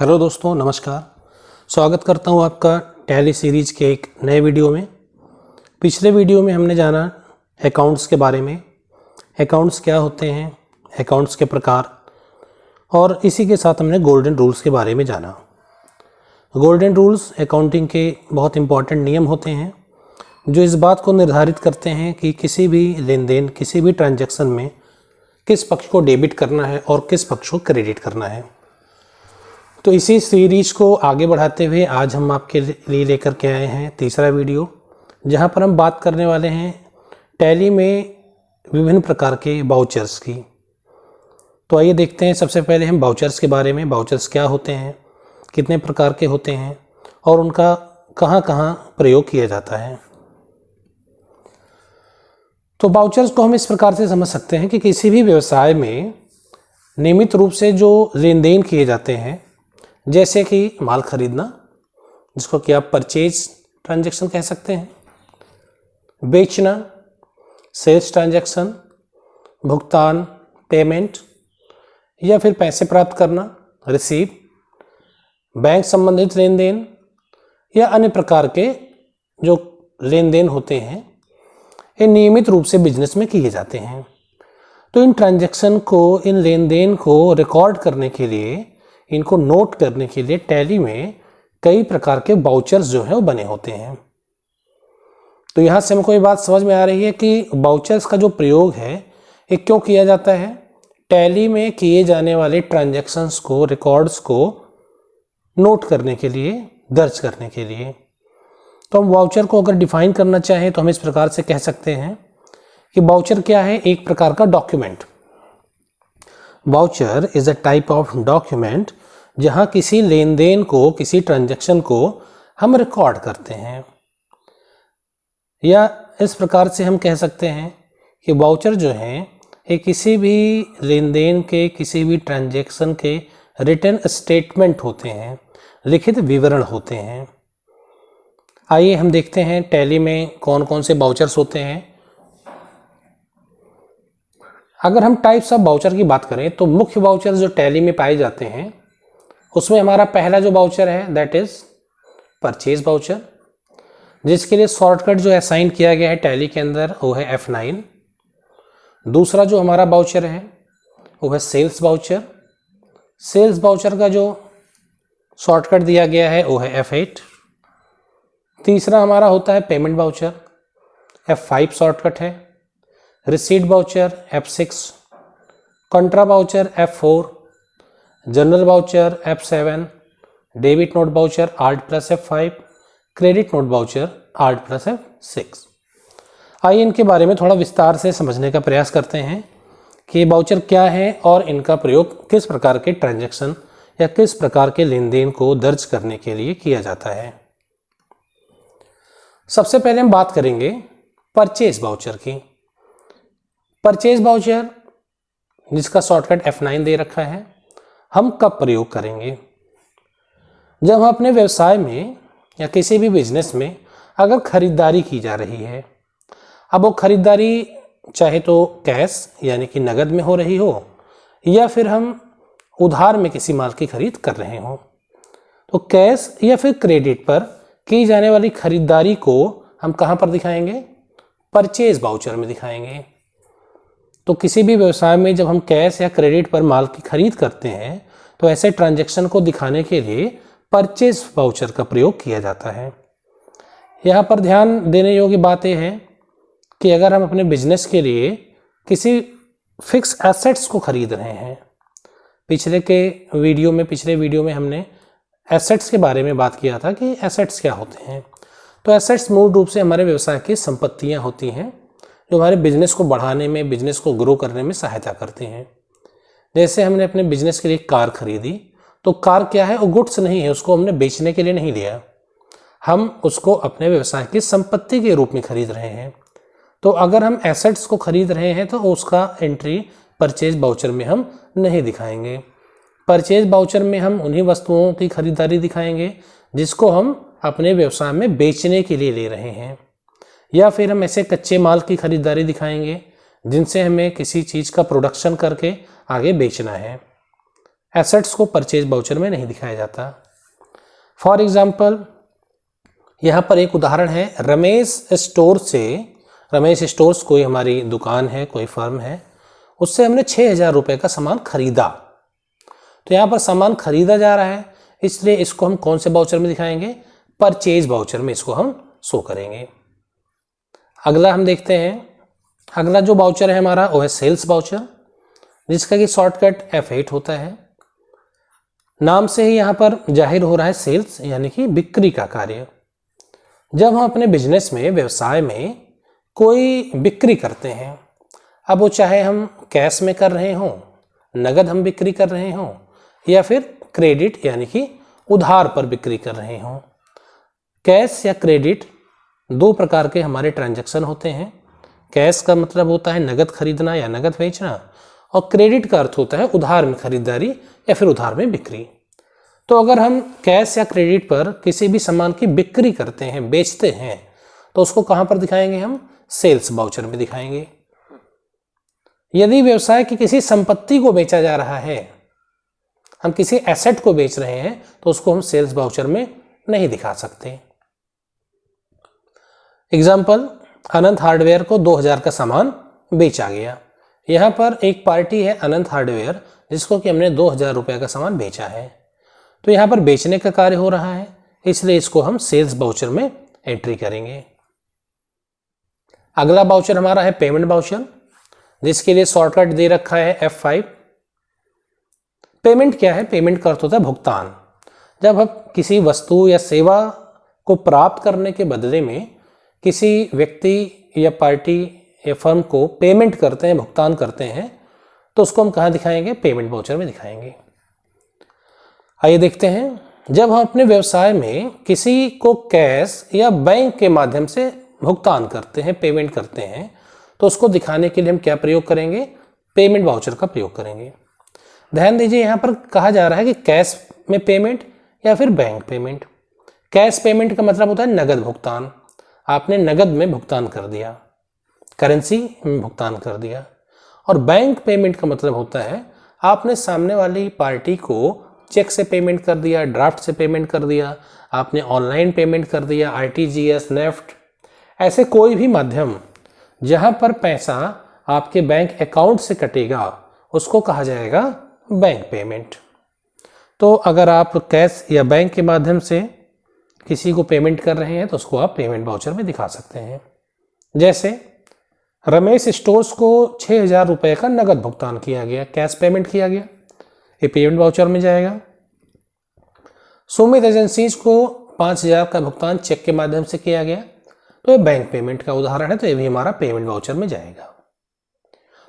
Hello दोस्तों, नमस्कार। स्वागत करता हूं आपका टैली सीरीज के एक नए वीडियो में। पिछले वीडियो में हमने जाना अकाउंट्स के बारे में, अकाउंट्स क्या होते हैं, अकाउंट्स के प्रकार, और इसी के साथ हमने गोल्डन रूल्स के बारे में जाना। गोल्डन रूल्स अकाउंटिंग के बहुत इंपॉर्टेंट नियम होते हैं जो इस बात को निर्धारित करते हैं कि किसी भी लेन देन, किसी भी ट्रांजैक्शन में किस पक्ष को डेबिट करना है और किस पक्ष को क्रेडिट करना है। तो इसी सीरीज को आगे बढ़ाते हुए आज हम आपके लिए लेकर के आए हैं तीसरा वीडियो, जहां पर हम बात करने वाले हैं टैली में विभिन्न प्रकार के वाउचर्स की। तो आइए देखते हैं सबसे पहले हम वाउचर्स के बारे में। वाउचर्स क्या होते हैं, कितने प्रकार के होते हैं और उनका कहां कहां प्रयोग किया जाता है। तो वाउचर्स को हम इस प्रकार से समझ सकते हैं कि किसी भी व्यवसाय में नियमित रूप से जो लेन देन किए जाते हैं, जैसे कि माल खरीदना, जिसको कि आप परचेज ट्रांजैक्शन कह सकते हैं, बेचना, सेल्स ट्रांजैक्शन, भुगतान, पेमेंट, या फिर पैसे प्राप्त करना, रिसीव, बैंक संबंधित लेन देन या अन्य प्रकार के जो लेन देन होते हैं, ये नियमित रूप से बिजनेस में किए जाते हैं। तो इन ट्रांजैक्शन को, इन लेन देन को रिकॉर्ड करने के लिए, इनको नोट करने के लिए टैली में कई प्रकार के वाउचर्स जो हैं वो बने होते हैं। तो यहाँ से हमको ये बात समझ में आ रही है कि वाउचर्स का जो प्रयोग है ये क्यों किया जाता है। टैली में किए जाने वाले ट्रांजैक्शंस को, रिकॉर्ड्स को नोट करने के लिए, दर्ज करने के लिए। तो हम वाउचर को अगर डिफाइन करना चाहें तो हम इस प्रकार से कह सकते हैं कि वाउचर क्या है, एक प्रकार का document. Voucher is a type of document जहां किसी लेन देन को, किसी ट्रांजैक्शन को हम रिकॉर्ड करते हैं। या इस प्रकार से हम कह सकते हैं कि वाउचर जो है ये किसी भी लेन देन के, किसी भी ट्रांजैक्शन के रिटन स्टेटमेंट होते हैं, लिखित विवरण होते हैं। आइए हम देखते हैं टैली में कौन कौन से वाउचर्स होते हैं। अगर हम टाइप्स ऑफ वाउचर की बात करें तो मुख्य वाउचर जो टैली में पाए जाते हैं उसमें हमारा पहला जो वाउचर है दैट इज परचेज वाउचर, जिसके लिए शॉर्टकट जो असाइन किया गया है टैली के अंदर वो है F9। दूसरा जो हमारा वाउचर है वो है सेल्स वाउचर। सेल्स वाउचर का जो शॉर्टकट दिया गया है वो है F8। तीसरा हमारा होता है पेमेंट वाउचर, F5 शॉर्टकट है। Receipt voucher F6, contra voucher F4, journal voucher F7, debit note voucher Alt+F5, credit note voucher Alt+F6। आइए इनके बारे में थोड़ा विस्तार से समझने का प्रयास करते हैं कि ये वाउचर क्या है और इनका प्रयोग किस प्रकार के ट्रांजैक्शन या किस प्रकार के लेन देन को दर्ज करने के लिए किया जाता है। सबसे पहले हम बात करेंगे परचेज वाउचर की। परचेज वाउचर जिसका शॉर्टकट F9 दे रखा है, हम कब प्रयोग करेंगे? जब हम अपने व्यवसाय में या किसी भी बिजनेस में अगर खरीदारी की जा रही है। अब वो खरीदारी चाहे तो कैश यानी कि नगद में हो रही हो या फिर हम उधार में किसी माल की खरीद कर रहे हो, तो कैश या फिर क्रेडिट पर की जाने वाली खरीदारी को हम कहाँ पर दिखाएंगे? परचेज वाउचर में दिखाएंगे। तो किसी भी व्यवसाय में जब हम कैश या क्रेडिट पर माल की खरीद करते हैं तो ऐसे ट्रांजैक्शन को दिखाने के लिए परचेज वाउचर का प्रयोग किया जाता है। यहाँ पर ध्यान देने योग्य बात यह है कि अगर हम अपने बिजनेस के लिए किसी फिक्स एसेट्स को खरीद रहे हैं, पिछले वीडियो में हमने एसेट्स के बारे में बात किया था कि एसेट्स क्या होते हैं। तो एसेट्स मूल रूप से हमारे व्यवसाय की संपत्तियाँ होती हैं जो हमारे बिजनेस को बढ़ाने में, बिजनेस को ग्रो करने में सहायता करती हैं। जैसे हमने अपने बिजनेस के लिए कार खरीदी, तो कार क्या है, वो गुड्स नहीं है, उसको हमने बेचने के लिए नहीं लिया, हम उसको अपने व्यवसाय की संपत्ति के रूप में खरीद रहे हैं। तो अगर हम एसेट्स को खरीद रहे हैं तो उसका एंट्री परचेज वाउचर में हम नहीं दिखाएंगे। परचेज वाउचर में हम उन्हीं वस्तुओं की खरीदारी दिखाएंगे जिसको हम अपने व्यवसाय में बेचने के लिए ले रहे हैं, या फिर हम ऐसे कच्चे माल की खरीदारी दिखाएंगे जिनसे हमें किसी चीज़ का प्रोडक्शन करके आगे बेचना है। एसेट्स को परचेज वाउचर में नहीं दिखाया जाता। फॉर एग्जाम्पल यहाँ पर एक उदाहरण है, रमेश स्टोर्स कोई हमारी दुकान है, कोई फर्म है, उससे हमने 6,000 रुपये का सामान खरीदा। तो यहाँ पर सामान खरीदा जा रहा है, इसलिए इसको हम कौन से वाउचर में दिखाएंगे? परचेज वाउचर में इसको हम शो करेंगे। अगला हम देखते हैं, अगला जो वाउचर है हमारा वो है सेल्स वाउचर, जिसका कि शॉर्टकट F8 होता है। नाम से ही यहाँ पर जाहिर हो रहा है सेल्स यानी कि बिक्री का कार्य। जब हम अपने बिजनेस में, व्यवसाय में कोई बिक्री करते हैं, अब वो चाहे हम कैश में कर रहे हों, नगद हम बिक्री कर रहे हों, या फिर क्रेडिट यानी कि उधार पर बिक्री कर रहे हों। कैश या क्रेडिट दो प्रकार के हमारे ट्रांजैक्शन होते हैं। कैश का मतलब होता है नगद खरीदना या नगद बेचना, और क्रेडिट का अर्थ होता है उधार में खरीदारी या फिर उधार में बिक्री। तो अगर हम कैश या क्रेडिट पर किसी भी सामान की बिक्री करते हैं, बेचते हैं, तो उसको कहाँ पर दिखाएंगे? हम सेल्स वाउचर में दिखाएंगे। यदि व्यवसाय की किसी संपत्ति को बेचा जा रहा है, हम किसी एसेट को बेच रहे हैं, तो उसको हम सेल्स वाउचर में नहीं दिखा सकते। एग्जाम्पल, अनंत हार्डवेयर को 2,000 का सामान बेचा गया। यहाँ पर एक पार्टी है अनंत हार्डवेयर, जिसको कि हमने 2,000 रुपये का सामान बेचा है। तो यहाँ पर बेचने का कार्य हो रहा है, इसलिए इसको हम सेल्स वाउचर में एंट्री करेंगे। अगला वाउचर हमारा है पेमेंट वाउचर, जिसके लिए शॉर्टकट दे रखा है F5। पेमेंट क्या है? पेमेंट का अर्थ होता है भुगतान। जब हम किसी वस्तु या सेवा को प्राप्त करने के बदले में किसी व्यक्ति या पार्टी या फर्म को पेमेंट करते हैं, भुगतान करते हैं, तो उसको हम कहाँ दिखाएंगे? पेमेंट वाउचर में दिखाएंगे। आइए देखते हैं, जब हम अपने व्यवसाय में किसी को कैश या बैंक के माध्यम से भुगतान करते हैं, पेमेंट करते हैं, तो उसको दिखाने के लिए हम क्या प्रयोग करेंगे? पेमेंट वाउचर का प्रयोग करेंगे। ध्यान दीजिए, यहाँ पर कहा जा रहा है कि कैश में पेमेंट या फिर बैंक पेमेंट। कैश पेमेंट का मतलब होता है नगद भुगतान, आपने नगद में भुगतान कर दिया, करेंसी में भुगतान कर दिया। और बैंक पेमेंट का मतलब होता है आपने सामने वाली पार्टी को चेक से पेमेंट कर दिया, ड्राफ्ट से पेमेंट कर दिया, आपने ऑनलाइन पेमेंट कर दिया, RTGS, नेफ्ट, ऐसे कोई भी माध्यम जहां पर पैसा आपके बैंक अकाउंट से कटेगा उसको कहा जाएगा बैंक पेमेंट। तो अगर आप कैश या बैंक के माध्यम से किसी को पेमेंट कर रहे हैं तो उसको आप पेमेंट वाउचर में दिखा सकते हैं। जैसे रमेश स्टोर्स को 6,000 रुपये का नगद भुगतान किया गया, कैश पेमेंट किया गया, ये पेमेंट वाउचर में जाएगा। सुमित एजेंसीज को 5,000 का भुगतान चेक के माध्यम से किया गया, तो ये बैंक पेमेंट का उदाहरण है, तो ये भी हमारा पेमेंट वाउचर में जाएगा।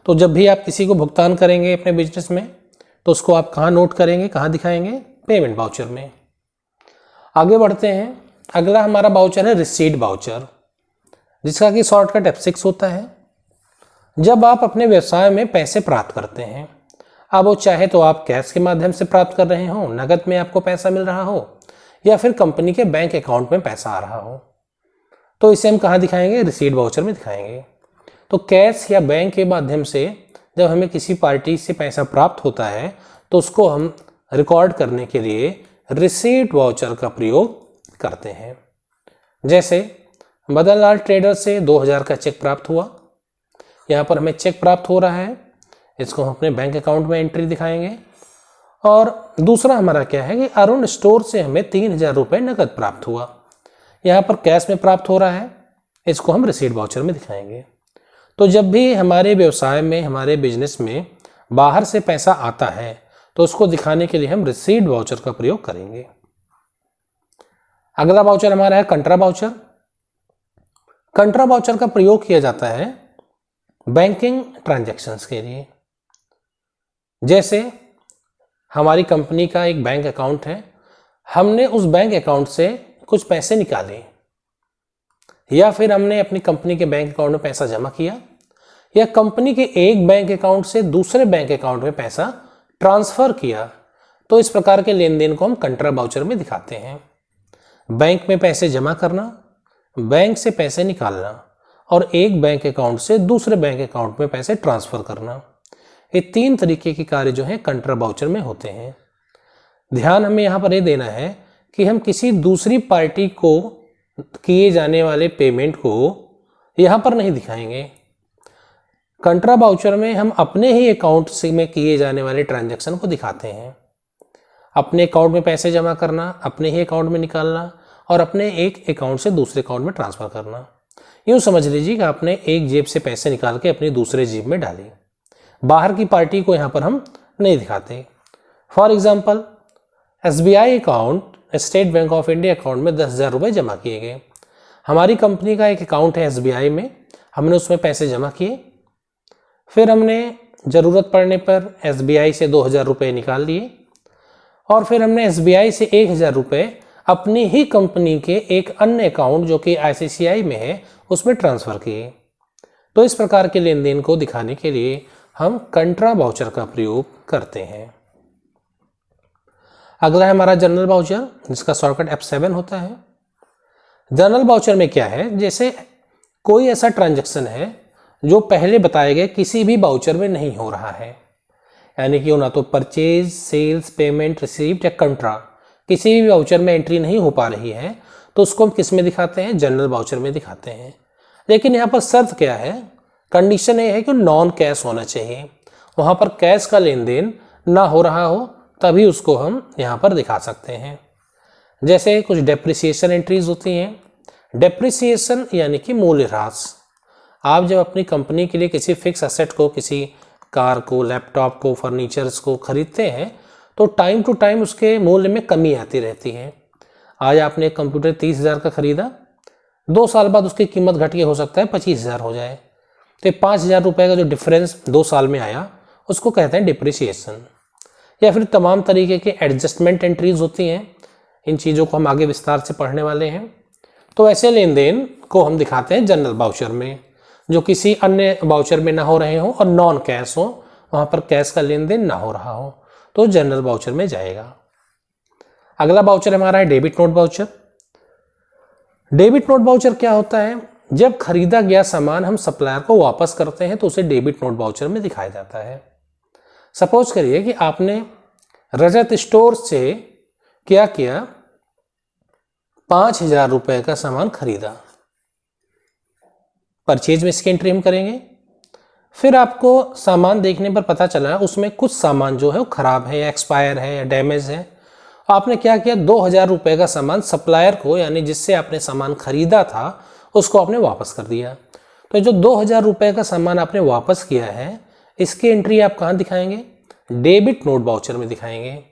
तो जब भी आप किसी को भुगतान करेंगे अपने बिजनेस में, तो उसको आप कहाँ नोट करेंगे, कहाँ दिखाएंगे? पेमेंट वाउचर में। आगे बढ़ते हैं, अगला हमारा वाउचर है रिसीट वाउचर, जिसका कि शॉर्टकट F6 होता है। जब आप अपने व्यवसाय में पैसे प्राप्त करते हैं, अब वो चाहे तो आप कैश के माध्यम से प्राप्त कर रहे हो, नगद में आपको पैसा मिल रहा हो, या फिर कंपनी के बैंक अकाउंट में पैसा आ रहा हो, तो इसे हम कहाँ दिखाएंगे? रिसीट वाउचर में दिखाएंगे। तो कैश या बैंक के माध्यम से जब हमें किसी पार्टी से पैसा प्राप्त होता है, तो उसको हम रिकॉर्ड करने के लिए रिसीट वाउचर का प्रयोग करते हैं। जैसे मदन लाल ट्रेडर से 2,000 का चेक प्राप्त हुआ, यहाँ पर हमें चेक प्राप्त हो रहा है, इसको हम अपने बैंक अकाउंट में एंट्री दिखाएंगे। और दूसरा हमारा क्या है कि अरुण स्टोर से हमें 3,000 रुपये नकद प्राप्त हुआ, यहाँ पर कैश में प्राप्त हो रहा है, इसको हम रिसीट वाउचर में दिखाएंगे। तो जब भी हमारे व्यवसाय में, हमारे बिजनेस में बाहर से पैसा आता है, तो उसको दिखाने के लिए हम रिसीट वाउचर का प्रयोग करेंगे। अगला वाउचर हमारा है कंट्रा वाउचर। कंट्रा वाउचर का प्रयोग किया जाता है बैंकिंग ट्रांजैक्शंस के लिए। जैसे हमारी कंपनी का एक बैंक अकाउंट है, हमने उस बैंक अकाउंट से कुछ पैसे निकाले, या फिर हमने अपनी कंपनी के बैंक अकाउंट में पैसा जमा किया, या कंपनी के एक बैंक अकाउंट से दूसरे बैंक अकाउंट में पैसा ट्रांसफर किया, तो इस प्रकार के लेन देन को हम कंट्रा वाउचर में दिखाते हैं। बैंक में पैसे जमा करना, बैंक से पैसे निकालना, और एक बैंक अकाउंट से दूसरे बैंक अकाउंट में पैसे ट्रांसफर करना, ये 3 तरीके के कार्य जो हैं कंट्रा वाउचर में होते हैं। ध्यान हमें यहाँ पर ये देना है कि हम किसी दूसरी पार्टी को किए जाने वाले पेमेंट को यहाँ पर नहीं दिखाएंगे। कंट्रा वाउचर में हम अपने ही अकाउंट से में किए जाने वाले ट्रांजैक्शन को दिखाते हैं। अपने अकाउंट में पैसे जमा करना, अपने ही अकाउंट में निकालना और अपने एक अकाउंट से दूसरे अकाउंट में ट्रांसफ़र करना। यूँ समझ लीजिए कि आपने एक जेब से पैसे निकाल के अपनी दूसरे जेब में डाले। बाहर की पार्टी को यहाँ पर हम नहीं दिखाते। For example SBI account, state bank of India account में 10,000 रुपये जमा किए गए। हमारी कंपनी का एक अकाउंट है SBI में, हमने उसमें पैसे जमा किए, फिर हमने ज़रूरत पड़ने पर SBI से 2,000 रुपये निकाल लिए और फिर हमने SBI से 1,000 रुपये अपनी ही कंपनी के एक अन्य अकाउंट जो कि ICICI में है उसमें ट्रांसफ़र किए। तो इस प्रकार के लेन देन को दिखाने के लिए हम कंट्रा वाउचर का प्रयोग करते हैं। अगला है हमारा जनरल वाउचर, जिसका शॉर्टकट F7 होता है। जनरल वाउचर में क्या है, जैसे कोई ऐसा ट्रांजैक्शन है जो पहले बताए गए किसी भी वाउचर में नहीं हो रहा है, यानी कि ना तो परचेज, सेल्स, पेमेंट, रिसीव्ड या कंट्रा किसी भी वाउचर में एंट्री नहीं हो पा रही है, तो उसको हम किस में दिखाते हैं, जनरल वाउचर में दिखाते हैं। लेकिन यहाँ पर शर्त क्या है, कंडीशन ये है कि नॉन कैश होना चाहिए, वहाँ पर कैश का लेन देन ना हो रहा हो, तभी उसको हम यहाँ पर दिखा सकते हैं। जैसे कुछ डेप्रिसिएशन एंट्रीज होती हैं। डेप्रिसिएशन यानी कि मूल्यह्रास। आप जब अपनी कंपनी के लिए किसी फिक्स एसेट को, किसी कार को, लैपटॉप को, फर्नीचर्स को खरीदते हैं तो टाइम टू टाइम उसके मूल्य में कमी आती रहती है। आज आपने एक कंप्यूटर 30,000 का खरीदा, 2 साल बाद उसकी कीमत घट के हो सकता है 25,000 हो जाए, तो 5,000 रुपये का जो डिफरेंस 2 साल में आया उसको कहते हैं डिप्रिसिएशन। या फिर तमाम तरीके के एडजस्टमेंट एंट्रीज होती हैं, इन चीज़ों को हम आगे विस्तार से पढ़ने वाले हैं। तो ऐसे लेन देन को हम दिखाते हैं जनरल वाउचर में, जो किसी अन्य वाउचर में ना हो रहे हो और नॉन कैश हो, वहाँ पर कैश का लेन देन ना हो रहा हो, तो जनरल वाउचर में जाएगा। अगला वाउचर हमारा है debit note voucher. Debit note voucher क्या होता है, जब खरीदा गया सामान हम सप्लायर को वापस करते हैं तो उसे डेबिट नोट वाउचर में दिखाया जाता है। सपोज करिए कि आपने रजत स्टोर से क्या किया, 5,000 रुपये का सामान खरीदा, परचेज में इसकी एंट्री हम करेंगे। फिर आपको सामान देखने पर पता चला उसमें कुछ सामान जो है वो ख़राब है या एक्सपायर है या डैमेज है। आपने क्या किया, 2,000 रुपये का सामान सप्लायर को, यानी जिससे आपने सामान खरीदा था, उसको आपने वापस कर दिया। तो जो 2,000 रुपये का सामान आपने वापस किया है, इसकी एंट्री आप कहाँ दिखाएंगे, डेबिट नोट वाउचर में दिखाएंगे।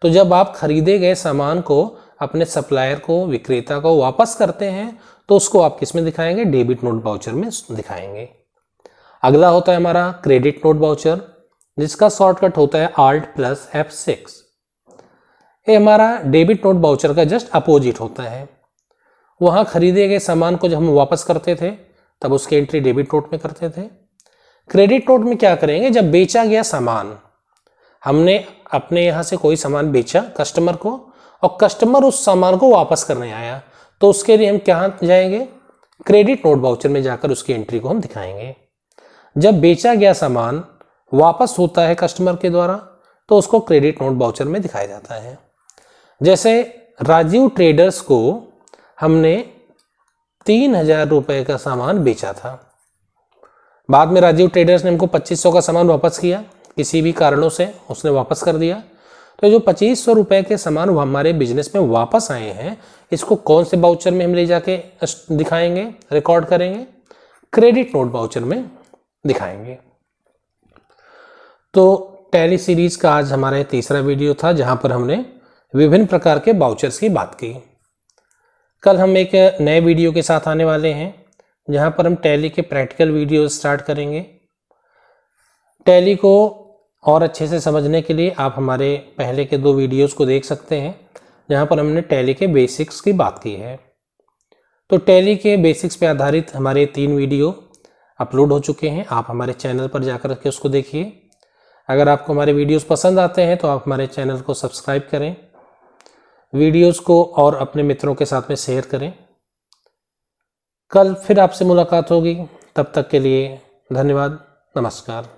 तो जब आप खरीदे गए सामान को अपने सप्लायर को, विक्रेता को वापस करते हैं तो उसको आप किस में दिखाएंगे, डेबिट नोट वाउचर में दिखाएंगे। अगला होता है हमारा क्रेडिट नोट वाउचर, जिसका शॉर्टकट होता है Alt+F6। ये हमारा डेबिट नोट वाउचर का जस्ट अपोजिट होता है। वहाँ खरीदे गए सामान को जब हम वापस करते थे तब उसकी एंट्री डेबिट नोट में करते थे। क्रेडिट नोट में क्या करेंगे, जब बेचा गया सामान, हमने अपने यहाँ से कोई सामान बेचा कस्टमर को और कस्टमर उस सामान को वापस करने आया, तो उसके लिए हम कहाँ जाएंगे, क्रेडिट नोट वाउचर में जाकर उसकी एंट्री को हम दिखाएंगे। जब बेचा गया सामान वापस होता है कस्टमर के द्वारा तो उसको क्रेडिट नोट वाउचर में दिखाया जाता है। जैसे राजीव ट्रेडर्स को हमने 3,000 रुपये का सामान बेचा था, बाद में राजीव ट्रेडर्स ने हमको 2,500 का सामान वापस किया, किसी भी कारणों से उसने वापस कर दिया। तो जो 2,500 रुपये के सामान वो हमारे बिजनेस में वापस आए हैं, इसको कौन से वाउचर में हम ले जाके दिखाएंगे, रिकॉर्ड करेंगे, क्रेडिट नोट वाउचर में दिखाएंगे। तो टैली सीरीज का आज हमारा तीसरा वीडियो था, जहां पर हमने विभिन्न प्रकार के वाउचर्स की बात की। कल हम एक नए वीडियो के साथ आने वाले हैं, जहां पर हम टैली के प्रैक्टिकल वीडियो स्टार्ट करेंगे। टैली को और अच्छे से समझने के लिए आप हमारे पहले के 2 वीडियोस को देख सकते हैं, जहां पर हमने टैली के बेसिक्स की बात की है। तो टैली के बेसिक्स पे आधारित हमारे 3 वीडियो अपलोड हो चुके हैं, आप हमारे चैनल पर जाकर के उसको देखिए। अगर आपको हमारे वीडियोस पसंद आते हैं तो आप हमारे चैनल को सब्सक्राइब करें, वीडियोस को और अपने मित्रों के साथ में शेयर करें। कल फिर आपसे मुलाकात होगी, तब तक के लिए धन्यवाद, नमस्कार।